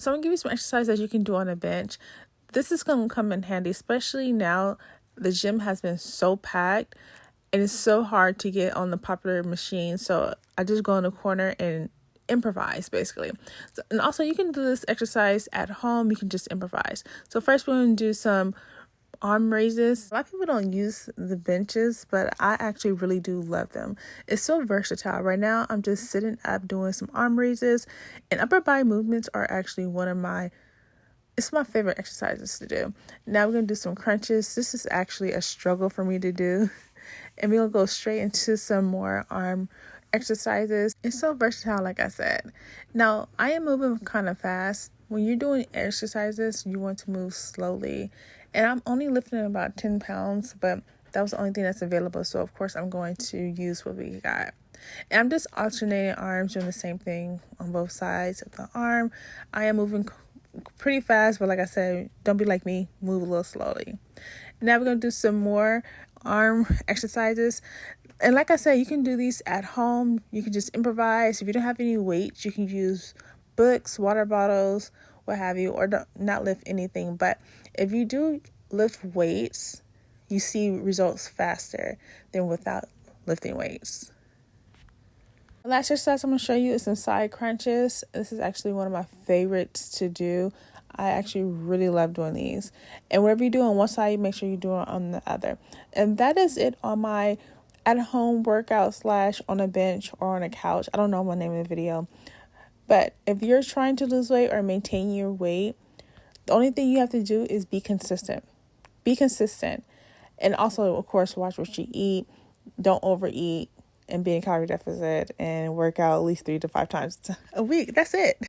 So I'm gonna give you some exercise that you can do on a bench. This is gonna come in handy, especially now the gym has been so packed and it's so hard to get on the popular machine. So I just go in the corner and improvise basically. So, and also you can do this exercise at home. You can just improvise. So first we're going to do some arm raises. A lot of people don't use the benches, but I actually really do love them. It's so versatile. Right now I'm just sitting up doing some arm raises, and upper body movements are actually it's my favorite exercises to do. Now we're going to do some crunches. This is actually a struggle for me to do. And we're going to go straight into some more arm exercises. It's so versatile, like I said. Now, I am moving kind of fast. When you're doing exercises, you want to move slowly. And I'm only lifting about 10 pounds, but that was the only thing that's available. So, of course, I'm going to use what we got. And I'm just alternating arms, doing the same thing on both sides of the arm. I am moving pretty fast, but like I said, don't be like me, move a little slowly. Now we're going to do some more arm exercises. And like I said, you can do these at home. You can just improvise. If you don't have any weights, you can use books, water bottles, what have you, or not lift anything. But if you do lift weights, you see results faster than without lifting weights. The last exercise I'm going to show you is some side crunches. This is actually one of my favorites to do. I actually really love doing these. And whatever you do on one side, you make sure you do it on the other. And that is it on my at-home workout / on a bench or on a couch. I don't know my name of the video. But if you're trying to lose weight or maintain your weight, the only thing you have to do is be consistent. Be consistent. And also, of course, watch what you eat. Don't overeat and be in calorie deficit, and work out at least 3 to 5 times a week. That's it.